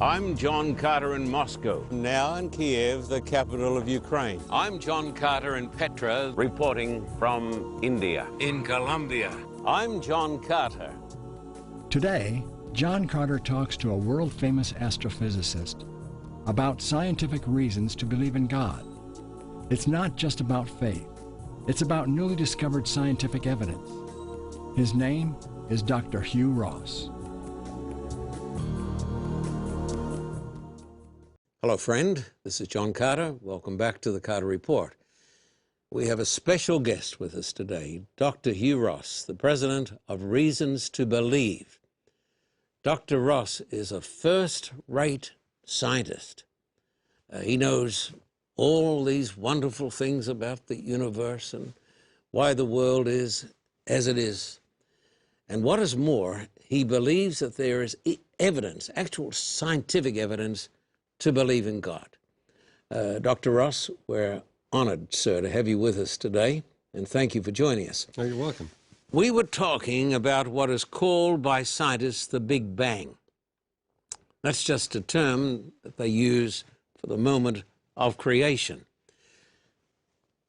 I'm John Carter in Moscow. Now in Kiev, the capital of Ukraine. I'm John Carter in Petra, reporting from India. In Colombia. I'm John Carter. Today, John Carter talks to a world-famous astrophysicist about scientific reasons to believe in God. It's not just about faith. It's about newly discovered scientific evidence. His name is Dr. Hugh Ross. Hello, friend. This is John Carter. Welcome back to the Carter Report. We have a special guest with us today, Dr. Hugh Ross, the president of Reasons to Believe. Dr. Ross is a first-rate scientist. He knows all these wonderful things about the universe and why the world is as it is. And what is more, he believes that there is evidence, actual scientific evidence, to believe in God. Dr. Ross, we're honored, sir, to have you with us today, and thank you for joining us. Oh, you're welcome. We were talking about what is called by scientists the Big Bang. That's just a term that they use for the moment of creation.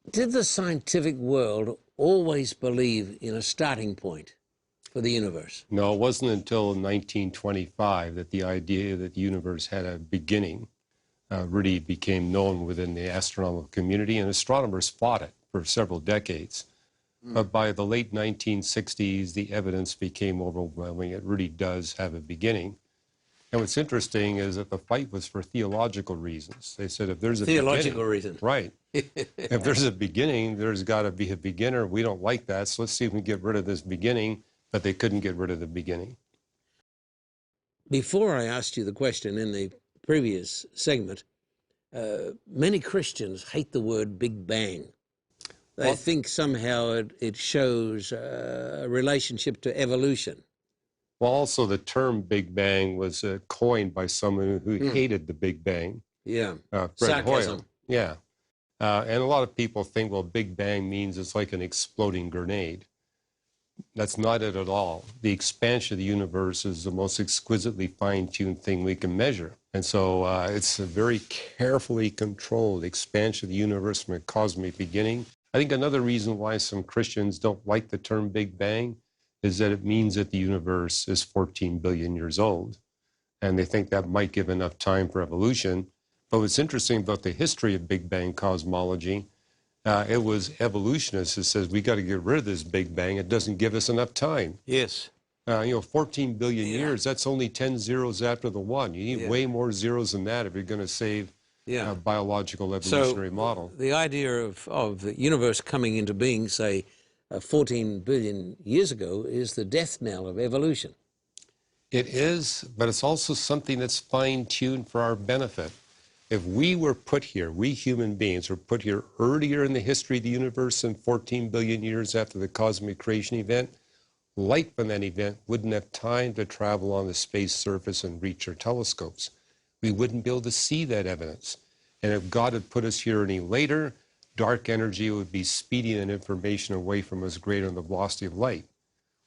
Did the scientific world always believe in a starting point for the universe? No, it wasn't until 1925 that the idea that the universe had a beginning really became known within the astronomical community, and astronomers fought it for several decades. But by the late 1960s, the evidence became overwhelming. It really does have a beginning. And what's interesting is that the fight was for theological reasons. They said if there's a theological reason. Right. If there's a beginning, there's got to be a beginner. We don't like that, so let's see if we can get rid of this beginning. But they couldn't get rid of the beginning. Before I asked you the question in the previous segment, many Christians hate the word Big Bang. They think somehow it shows a relationship to evolution. Well, also the term Big Bang was coined by someone who hated the Big Bang. Yeah, Fred sarcasm. Hoyle. Yeah, and a lot of people think, well, Big Bang means it's like an exploding grenade. That's not it at all. The expansion of the universe is the most exquisitely fine-tuned thing we can measure. And so it's a very carefully controlled expansion of the universe from a cosmic beginning. I think another reason why some Christians don't like the term Big Bang is that it means that the universe is 14 billion years old. And they think that might give enough time for evolution. But what's interesting about the history of Big Bang cosmology, it was evolutionists who says we got to get rid of this Big Bang. It doesn't give us enough time. Yes. 14 billion years, that's only 10 zeros after the one. You need way more zeros than that if you're going to save a biological evolutionary model. The idea of the universe coming into being, say, 14 billion years ago is the death knell of evolution. It is, but it's also something that's fine-tuned for our benefit. If we were put here, we human beings were put here earlier in the history of the universe than 14 billion years after the cosmic creation event, light from that event wouldn't have time to travel on the space surface and reach our telescopes. We wouldn't be able to see that evidence. And if God had put us here any later, dark energy would be speeding that information away from us greater than the velocity of light.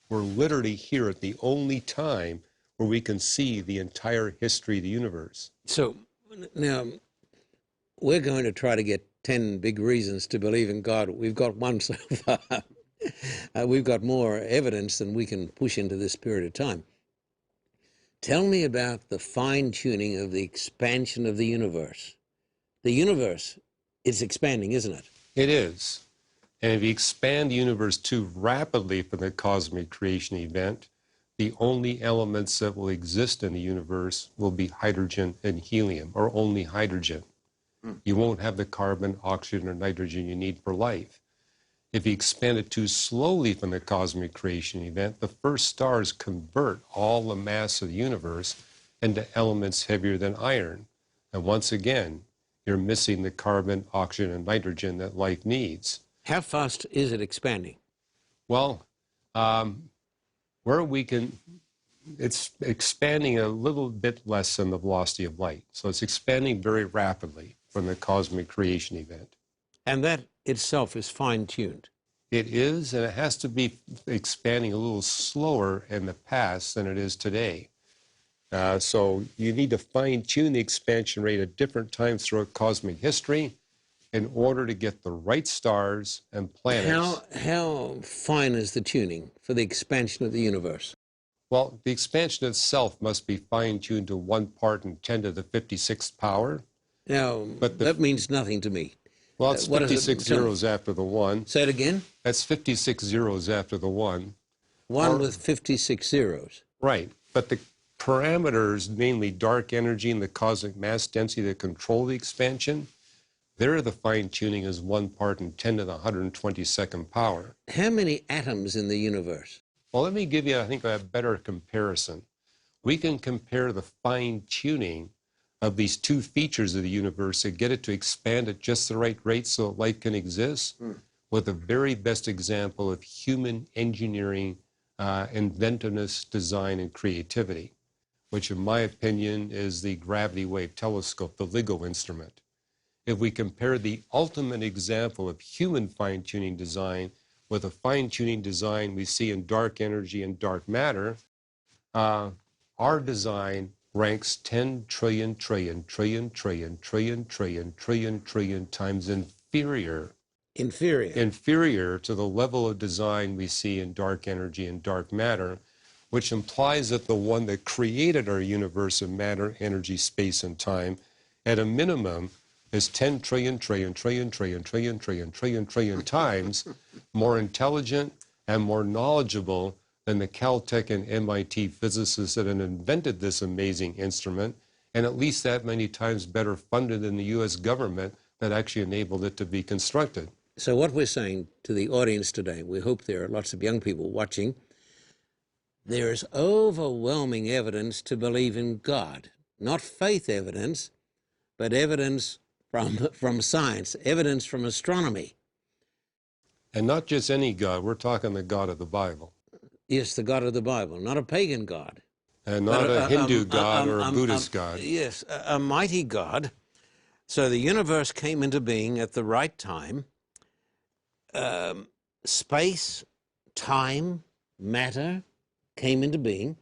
We're literally here at the only time where we can see the entire history of the universe. So now, we're going to try to get 10 big reasons to believe in God. We've got one so far. We've got more evidence than we can push into this period of time. Tell me about the fine-tuning of the expansion of the universe. The universe is expanding, isn't it? It is. And if you expand the universe too rapidly from the cosmic creation event, the only elements that will exist in the universe will be hydrogen and helium, or only hydrogen. You won't have the carbon, oxygen, or nitrogen you need for life. If you expand it too slowly from the cosmic creation event, the first stars convert all the mass of the universe into elements heavier than iron. And once again, you're missing the carbon, oxygen, and nitrogen that life needs. How fast is it expanding? Well, it's expanding a little bit less than the velocity of light. So it's expanding very rapidly from the cosmic creation event. And that itself is fine-tuned. It is, and it has to be expanding a little slower in the past than it is today. So you need to fine-tune the expansion rate at different times throughout cosmic history in order to get the right stars and planets. How fine is the tuning for the expansion of the universe? Well, the expansion itself must be fine-tuned to 1 part in 10 to the 56th power. Now, that means nothing to me. Well, it's 56 zeros after the 1. Say it again? That's 56 zeros after the 1. 1 with 56 zeros. Right. But the parameters, mainly dark energy and the cosmic mass density that control the expansion, there the fine-tuning is 1 part in 10 to the 122nd power. How many atoms in the universe? Well, let me give you, I think, a better comparison. We can compare the fine-tuning of these 2 features of the universe and get it to expand at just the right rate so that life can exist with the very best example of human engineering, inventiveness, design, and creativity, which in my opinion is the gravity wave telescope, the LIGO instrument. If we compare the ultimate example of human fine-tuning design with a fine-tuning design we see in dark energy and dark matter, our design ranks 10 trillion times inferior to the level of design we see in dark energy and dark matter, which implies that the one that created our universe of matter, energy, space, and time, at a minimum, is 10 trillion times more intelligent and more knowledgeable than the Caltech and MIT physicists that had invented this amazing instrument, and at least that many times better funded than the U.S. government that actually enabled it to be constructed. So what we're saying to the audience today, we hope there are lots of young people watching, there is overwhelming evidence to believe in God. Not faith evidence, but evidence from science, evidence from astronomy. And not just any God, we're talking the God of the Bible. Yes, the God of the Bible, not a pagan God. And not a Hindu God or a Buddhist God. Yes, a mighty God. So the universe came into being at the right time. Space, time, matter came into being.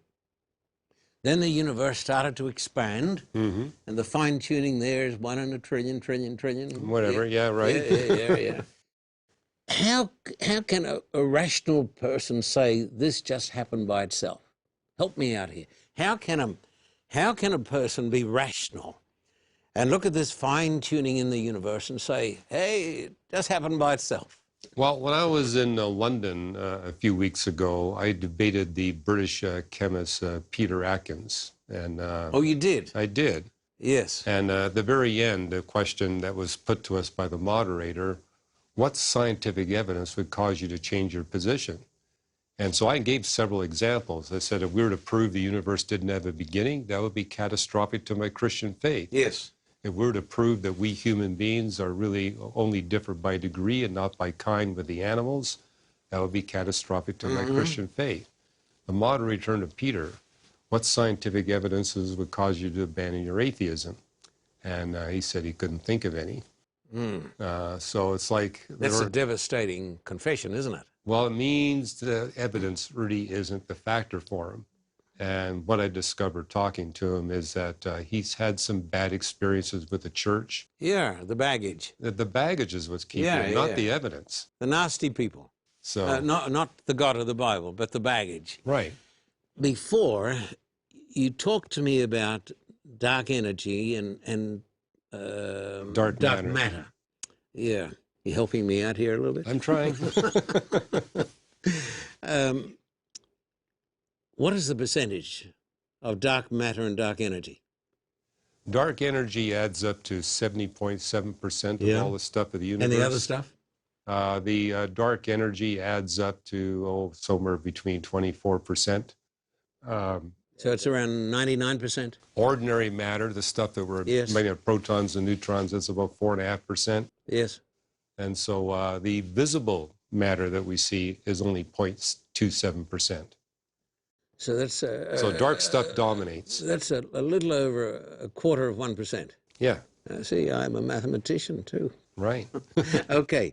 Then the universe started to expand, and the fine-tuning there is 1 in a trillion. Whatever, yeah, right. Yeah. How can a rational person say this just happened by itself? Help me out here. How can a person be rational and look at this fine-tuning in the universe and say, hey, it just happened by itself? Well, when I was in London a few weeks ago, I debated the British chemist Peter Atkins. And oh, you did? I did. Yes. And at the very end, the question that was put to us by the moderator, what scientific evidence would cause you to change your position? And so I gave several examples. I said, if we were to prove the universe didn't have a beginning, that would be catastrophic to my Christian faith. Yes. If we were to prove that we human beings are really only different by degree and not by kind with the animals, that would be catastrophic to my Christian faith. The moderator turned to Peter, what scientific evidences would cause you to abandon your atheism? And he said he couldn't think of any. So it's like... That's a devastating confession, isn't it? Well, it means the evidence really isn't the factor for him. And what I discovered talking to him is that he's had some bad experiences with the church. Yeah, the baggage. The baggage is what's keeping him, not the evidence. The nasty people. So not the God of the Bible, but the baggage. Right. Before, you talked to me about dark energy and dark matter. Yeah. You helping me out here a little bit? I'm trying. What is the percentage of dark matter and dark energy? Dark energy adds up to 70.7% of all the stuff of the universe. And the other stuff? The dark energy adds up to somewhere between 24%. So it's around 99%? Ordinary matter, the stuff that we're made of protons and neutrons, that's about 4.5%. Yes. And so the visible matter that we see is only 0.27%. So that's... so dark stuff dominates. That's a little over 1/4%. Yeah. See, I'm a mathematician too. Right. Okay.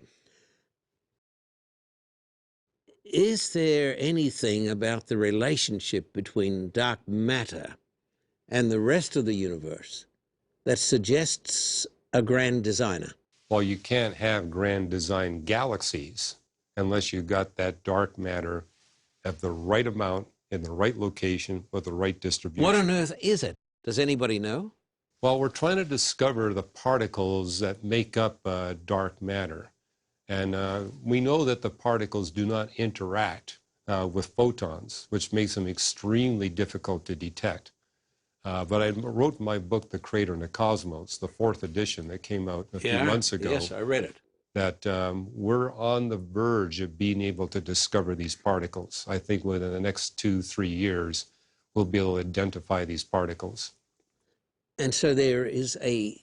Is there anything about the relationship between dark matter and the rest of the universe that suggests a grand designer? Well, you can't have grand design galaxies unless you've got that dark matter at the right amount, in the right location, with the right distribution. What on earth is it? Does anybody know? Well, we're trying to discover the particles that make up dark matter. And we know that the particles do not interact with photons, which makes them extremely difficult to detect. But I wrote in my book, The Creator and the Cosmos, the 4th edition that came out a few months ago. Yes, I read it. That we're on the verge of being able to discover these particles. I think within the next 2-3 years, we'll be able to identify these particles. And so there is an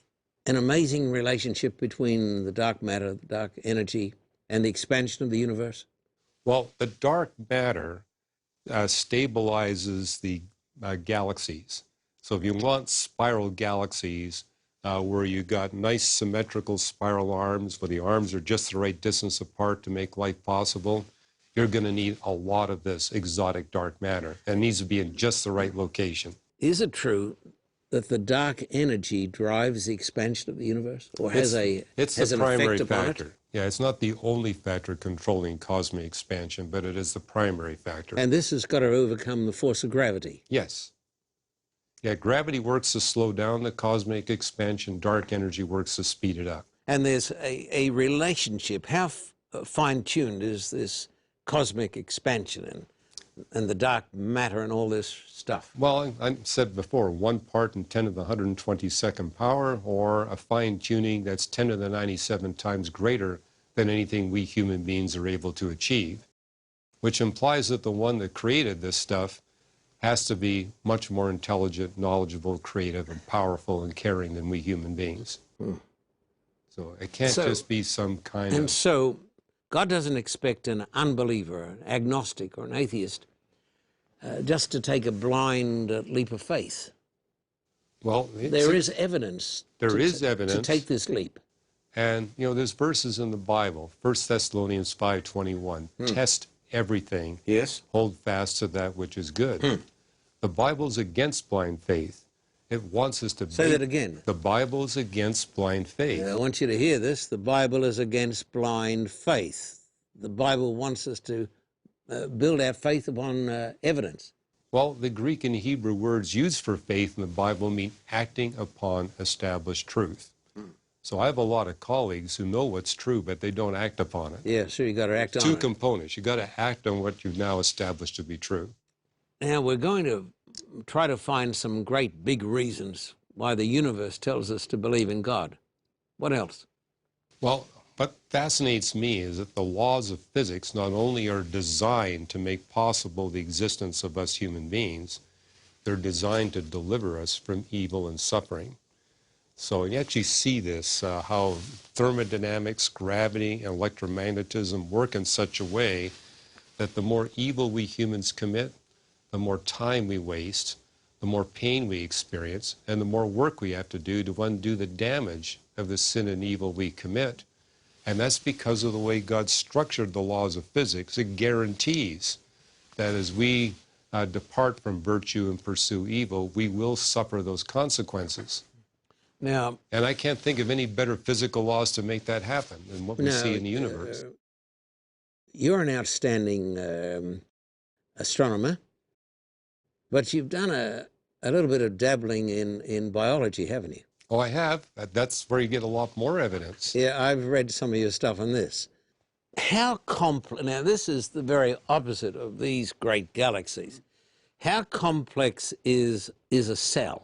amazing relationship between the dark matter, the dark energy, and the expansion of the universe? Well, the dark matter stabilizes the galaxies. So if you want spiral galaxies where you got nice symmetrical spiral arms, where the arms are just the right distance apart to make life possible, you're going to need a lot of this exotic dark matter. And it needs to be in just the right location. Is it true that the dark energy drives the expansion of the universe, or has an primary effect upon factor. it? Yeah, it's not the only factor controlling cosmic expansion, but it is the primary factor. And this has got to overcome the force of gravity. Yes. Yeah, gravity works to slow down the cosmic expansion. Dark energy works to speed it up. And there's a relationship. How fine-tuned is this cosmic expansion and the dark matter and all this stuff? Well, I said before, 1 part in 10 to the 122nd power, or a fine-tuning that's 10 to the 97 times greater than anything we human beings are able to achieve, which implies that the one that created this stuff has to be much more intelligent, knowledgeable, creative, and powerful and caring than we human beings. So it can't just be some kind of... And so God doesn't expect an unbeliever, an agnostic, or an atheist just to take a blind leap of faith. Well, there is evidence. To take this leap. And, you know, there's verses in the Bible, 1 Thessalonians 5:21, test everything. Yes. Hold fast to that which is good. The Bible's against blind faith. It wants us to... Say that again. The Bible's against blind faith. I want you to hear this. The Bible is against blind faith. The Bible wants us to build our faith upon evidence. Well, the Greek and Hebrew words used for faith in the Bible mean acting upon established truth. So I have a lot of colleagues who know what's true, but they don't act upon it. Yeah, so you got to act on it. Two components. You got to act on what you've now established to be true. Now, we're going to try to find some great big reasons why the universe tells us to believe in God. What else? Well, what fascinates me is that the laws of physics not only are designed to make possible the existence of us human beings, they're designed to deliver us from evil and suffering. So you actually see this, how thermodynamics, gravity, and electromagnetism work in such a way that the more evil we humans commit, the more time we waste, the more pain we experience, and the more work we have to do to undo the damage of the sin and evil we commit. And that's because of the way God structured the laws of physics. It guarantees that as we depart from virtue and pursue evil, we will suffer those consequences. Now, and I can't think of any better physical laws to make that happen than what we see in the universe. You're an outstanding astronomer, but you've done a little bit of dabbling in biology, haven't you? Oh, I have. That's where you get a lot more evidence. Yeah, I've read some of your stuff on this. How complex, now this is the very opposite of these great galaxies. How complex is a cell?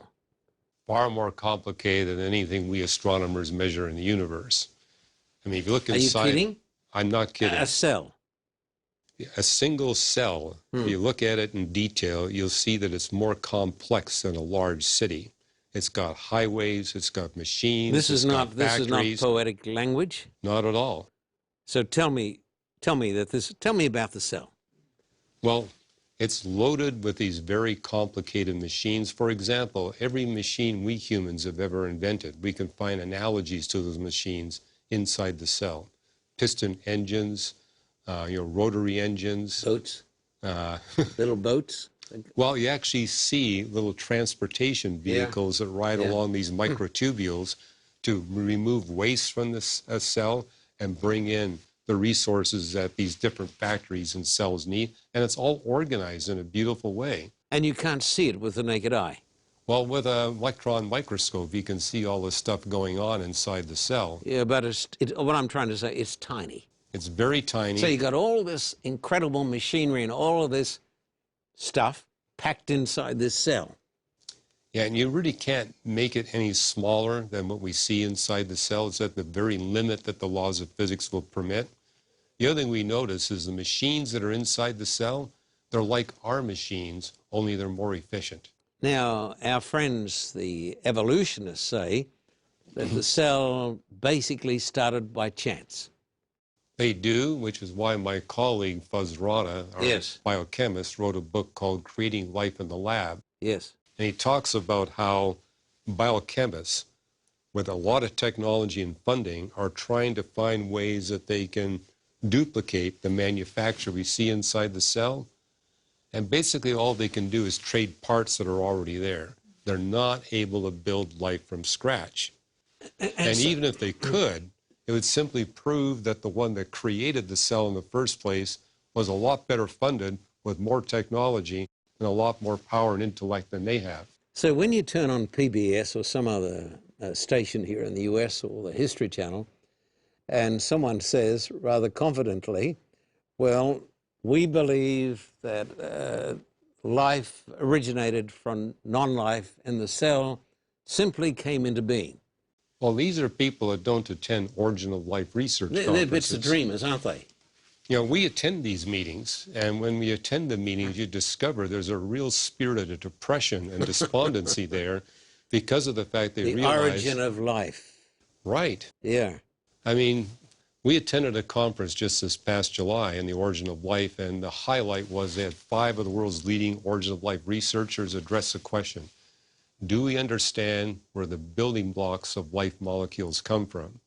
Far more complicated than anything we astronomers measure in the universe. I mean, if you look inside... Are you kidding? I'm not kidding. A cell? A single cell, if you look at it in detail, you'll see that it's more complex than a large city. It's got highways, it's got machines, this is not poetic language? Not at all. So tell me about the cell. Well, it's loaded with these very complicated machines. For example, every machine we humans have ever invented, we can find analogies to those machines inside the cell. Piston engines, rotary engines. Boats? Little boats? Well, you actually see little transportation vehicles that ride along these microtubules to remove waste from this cell and bring in the resources that these different factories and cells need. And it's all organized in a beautiful way. And you can't see it with the naked eye. Well, with an electron microscope, you can see all the stuff going on inside the cell. Yeah, but what I'm trying to say, it's tiny. It's very tiny. So you got all this incredible machinery and all of this stuff packed inside this cell. Yeah, and you really can't make it any smaller than what we see inside the cell. It's at the very limit that the laws of physics will permit. The other thing we notice is the machines that are inside the cell, they're like our machines, only they're more efficient. Now, our friends, the evolutionists, say that the cell basically started by chance. They do, which is why my colleague Fuzz Rana, our biochemist, wrote a book called Creating Life in the Lab. Yes. And he talks about how biochemists, with a lot of technology and funding, are trying to find ways that they can duplicate the manufacture we see inside the cell. And basically all they can do is trade parts that are already there. They're not able to build life from scratch. And even if they could, it would simply prove that the one that created the cell in the first place was a lot better funded with more technology and a lot more power and intellect than they have. So when you turn on PBS or some other station here in the US or the History Channel, and someone says rather confidently, well, we believe that life originated from non-life and the cell simply came into being. Well, these are people that don't attend Origin of Life research conferences. They're bits of dreamers, aren't they? You know, we attend these meetings, and when we attend the meetings, you discover there's a real spirit of depression and despondency there because of the fact they realize... The origin of life. Right. Yeah. I mean, we attended a conference just this past July in the Origin of Life, and the highlight was they had 5 of the world's leading Origin of Life researchers address the question, do we understand where the building blocks of life molecules come from?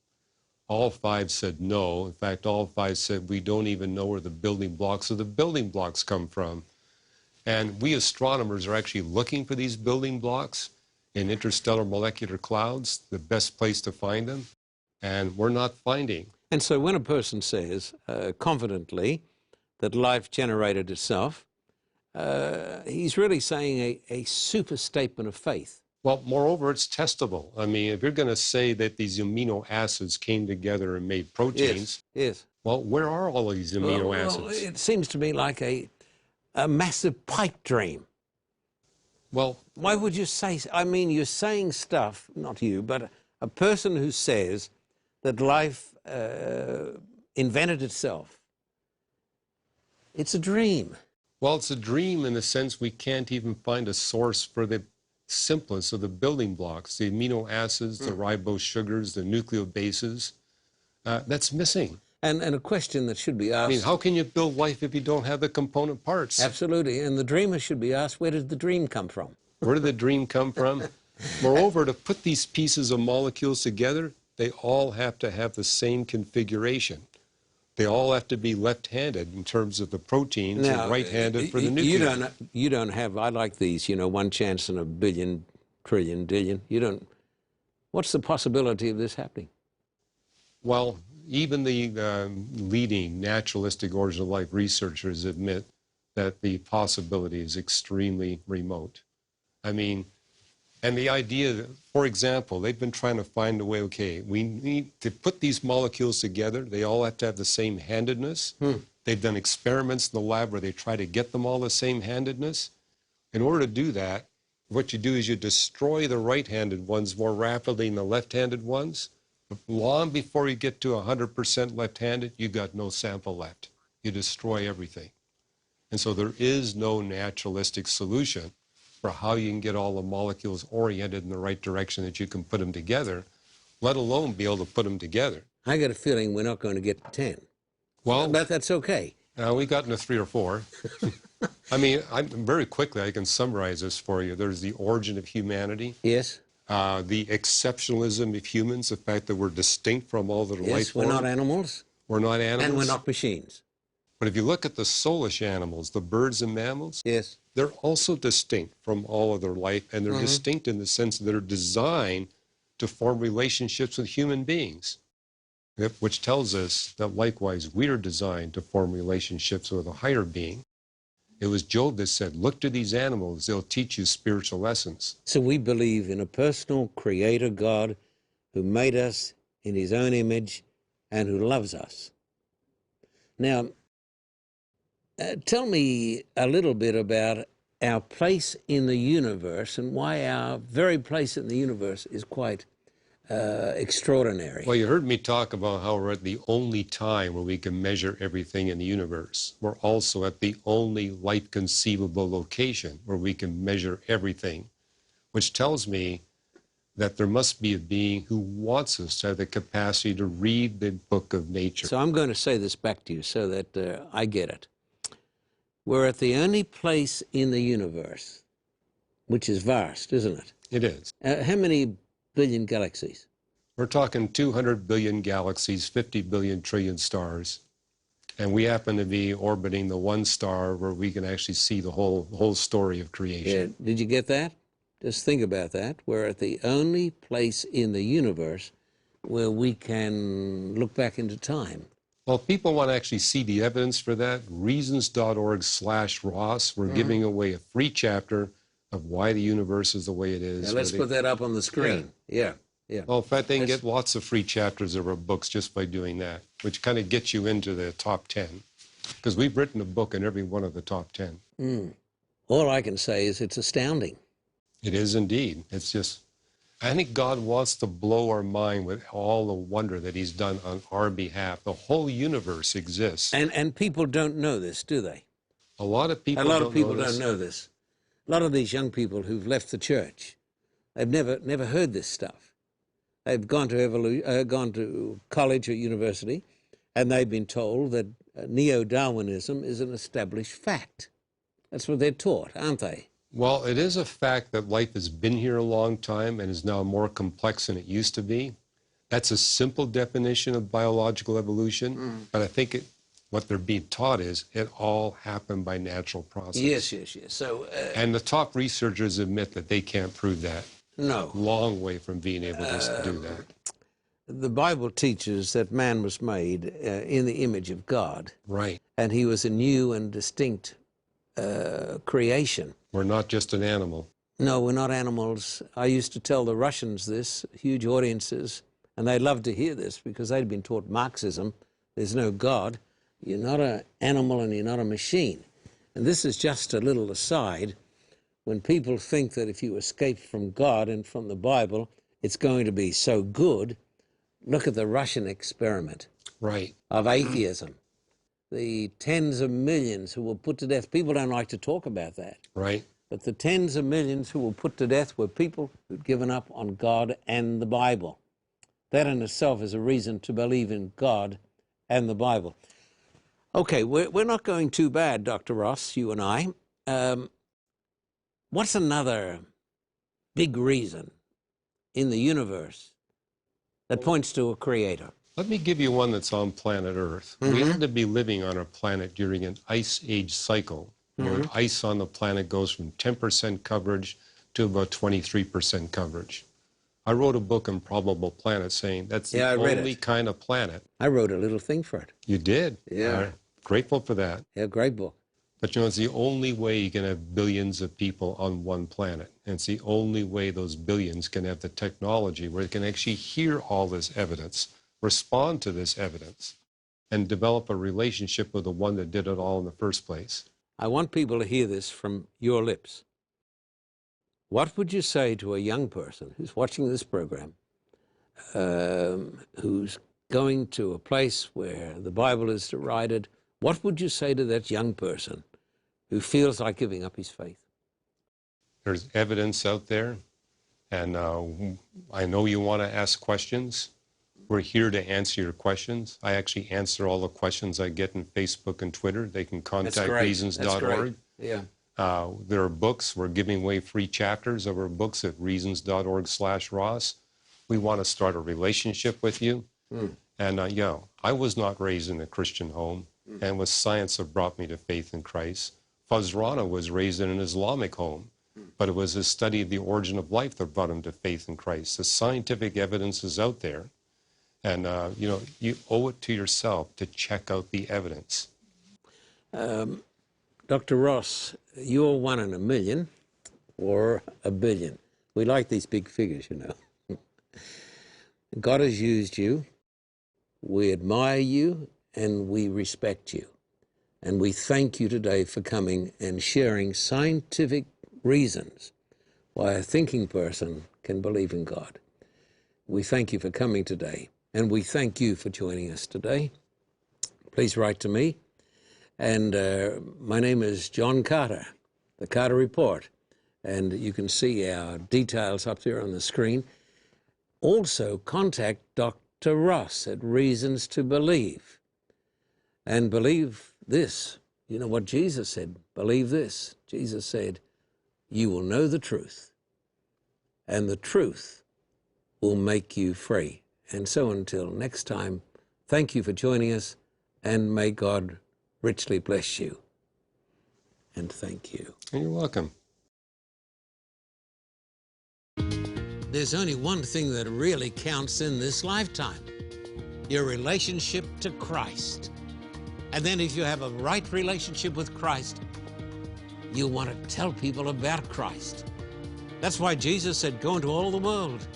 All 5 said no. In fact, all 5 said we don't even know where the building blocks of the building blocks come from. And we astronomers are actually looking for these building blocks in interstellar molecular clouds, the best place to find them, and we're not finding. And so when a person says confidently that life generated itself, he's really saying a super statement of faith. Well, moreover, it's testable. I mean, if you're going to say that these amino acids came together and made proteins, well, where are all of these amino acids? Well, it seems to me like a massive pipe dream. Well, why would you say, I mean, you're saying stuff, not you, but a person who says that life invented itself. It's a dream. Well, it's a dream in the sense we can't even find a source for the simplest of the building blocks, the amino acids, the ribose sugars, the nucleobases. That's missing. And a question that should be asked... I mean, how can you build life if you don't have the component parts? Absolutely. And the dreamer should be asked, where did the dream come from? Where did the dream come from? Moreover, to put these pieces of molecules together, they all have to have the same configuration. They all have to be left-handed in terms of the proteins and right-handed for the nucleus. You don't have, I like these, you know, 1 chance in a billion, trillion, dillion. You don't, what's the possibility of this happening? Well, even the leading naturalistic origin of life researchers admit that the possibility is extremely remote. I mean, and the idea that, for example, they've been trying to find a way, okay, we need to put these molecules together. They all have to have the same handedness. They've done experiments in the lab where they try to get them all the same handedness. In order to do that, what you do is you destroy the right-handed ones more rapidly than the left-handed ones. But long before you get to 100% left-handed, you got no sample left. You destroy everything. And so there is no naturalistic solution for how you can get all the molecules oriented in the right direction that you can put them together, let alone be able to put them together. I got a feeling we're not going to get to 10. Well, but that's okay. We got into 3 or 4. I mean, very quickly, I can summarize this for you. There's the origin of humanity. Yes. The exceptionalism of humans, the fact that we're distinct from all the life forms. Yes, we're not animals. We're not animals. And we're not machines. But if you look at the soulish animals, the birds and mammals, yes, they're also distinct from all other life, and they're distinct in the sense that they're designed to form relationships with human beings, which tells us that likewise we are designed to form relationships with a higher being. It was Job that said, look to these animals, they'll teach you spiritual lessons. So we believe in a personal creator God who made us in his own image and who loves us. Now, tell me a little bit about our place in the universe and why our very place in the universe is quite extraordinary. Well, you heard me talk about how we're at the only time where we can measure everything in the universe. We're also at the only light conceivable location where we can measure everything, which tells me that there must be a being who wants us to have the capacity to read the book of nature. So I'm going to say this back to you so that I get it. We're at the only place in the universe, which is vast, isn't it? It is. How many billion galaxies? We're talking 200 billion galaxies, 50 billion trillion stars. And we happen to be orbiting the one star where we can actually see the whole story of creation. Yeah. Did you get that? Just think about that. We're at the only place in the universe where we can look back into time. Well, if people want to actually see the evidence for that, reasons.org/Ross, we're giving away a free chapter of why the universe is the way it is. Now, let's put that up on the screen. Yeah. Well, in fact, they can get lots of free chapters of our books just by doing that, which kind of gets you into the top 10. Because we've written a book in every one of the top 10. All I can say is it's astounding. It is indeed. It's just, I think God wants to blow our mind with all the wonder that he's done on our behalf. The whole universe exists. And people don't know this, do they? A lot of people don't know this. A lot of these young people who've left the church, they've never heard this stuff. They've gone to college or university, and they've been told that neo-Darwinism is an established fact. That's what they're taught, aren't they? Well, it is a fact that life has been here a long time and is now more complex than it used to be. That's a simple definition of biological evolution, but I think what they're being taught is it all happened by natural process. Yes. So, and the top researchers admit that they can't prove that. No. Long way from being able to do that. The Bible teaches that man was made in the image of God. Right. And he was a new and distinct creation. We're not just an animal. No, we're not animals. I used to tell the Russians this, huge audiences, and they loved to hear this because they'd been taught Marxism. There's no God. You're not an animal and you're not a machine. And this is just a little aside. When people think that if you escape from God and from the Bible, it's going to be so good, look at the Russian experiment of atheism. The tens of millions who were put to death. People don't like to talk about that. Right. But the tens of millions who were put to death were people who'd given up on God and the Bible. That in itself is a reason to believe in God and the Bible. Okay, we're not going too bad, Dr. Ross, you and I. What's another big reason in the universe that points to a creator? Let me give you one that's on planet Earth. We had to be living on our planet during an ice age cycle, where ice on the planet goes from 10% coverage to about 23% coverage. I wrote a book on Probable Planets saying that's the only kind of planet. I wrote a little thing for it. You did? Yeah. I'm grateful for that. Yeah, great book. But you know, it's the only way you can have billions of people on one planet. And it's the only way those billions can have the technology where they can actually hear all this evidence, respond to this evidence, and develop a relationship with the one that did it all in the first place. I want people to hear this from your lips. What would you say to a young person who's watching this program, who's going to a place where the Bible is derided? What would you say to that young person who feels like giving up his faith? There's evidence out there, and I know you want to ask questions. We're here to answer your questions. I actually answer all the questions I get in Facebook and Twitter. They can contact reasons.org. Yeah. There are books. We're giving away free chapters of our books at reasons.org/Ross. We want to start a relationship with you. And, you know, I was not raised in a Christian home, and with science that brought me to faith in Christ. Fuz Rana was raised in an Islamic home, but it was his study of the origin of life that brought him to faith in Christ. The scientific evidence is out there, and you owe it to yourself to check out the evidence. Dr. Ross, you're 1 in a million or a billion. We like these big figures, you know. God has used you. We admire you and we respect you. And we thank you today for coming and sharing scientific reasons why a thinking person can believe in God. We thank you for coming today, and we thank you for joining us today. Please write to me. And my name is John Carter, the Carter Report. And you can see our details up there on the screen. Also, contact Dr. Ross at Reasons to Believe. And believe this. You know what Jesus said? Believe this. Jesus said, you will know the truth, and the truth will make you free. And so until next time, thank you for joining us, and may God richly bless you. And thank you. You're welcome. There's only one thing that really counts in this lifetime, your relationship to Christ. And then if you have a right relationship with Christ, you'll want to tell people about Christ. That's why Jesus said, go into all the world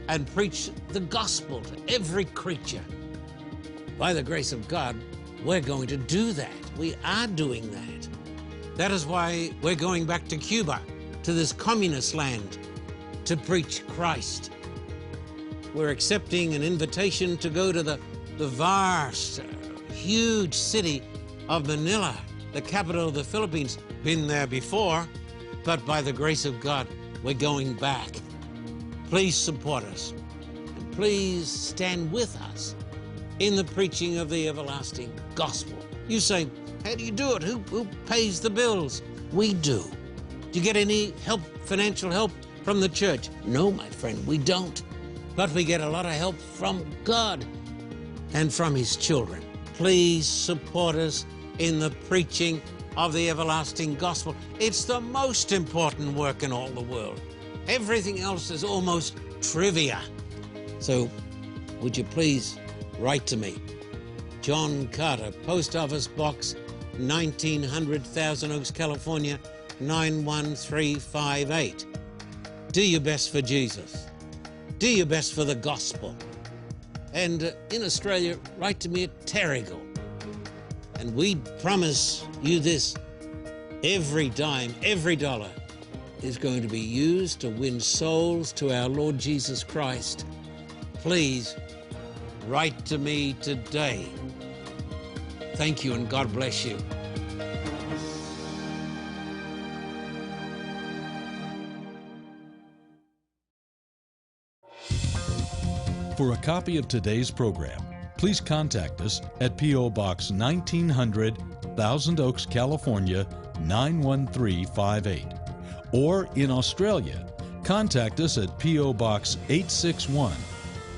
and preach the gospel to every creature. By the grace of God, we're going to do that. We are doing that. That is why we're going back to Cuba, to this communist land, to preach Christ. We're accepting an invitation to go to the vast, huge city of Manila, the capital of the Philippines. Been there before, but by the grace of God, we're going back. Please support us, and please stand with us in the preaching of the everlasting gospel. You say, how do you do it? Who pays the bills? We do. Do you get any help, financial help from the church? No, my friend, we don't. But we get a lot of help from God and from His children. Please support us in the preaching of the everlasting gospel. It's the most important work in all the world. Everything else is almost trivia. So would you please write to me? John Carter, Post Office Box 1900, Thousand Oaks, California, 91358. Do your best for Jesus. Do your best for the gospel. And in Australia, write to me at Terrigal. And we promise you this, every dime, every dollar is going to be used to win souls to our Lord Jesus Christ. Please write to me today. Thank you, and God bless you. For a copy of today's program, please contact us at P.O. Box 1900, Thousand Oaks, California, 91358. Or in Australia, contact us at P.O. Box 861,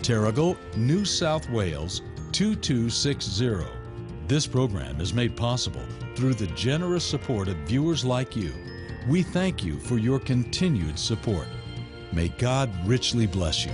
Terrigal, New South Wales, 2260. This program is made possible through the generous support of viewers like you. We thank you for your continued support. May God richly bless you.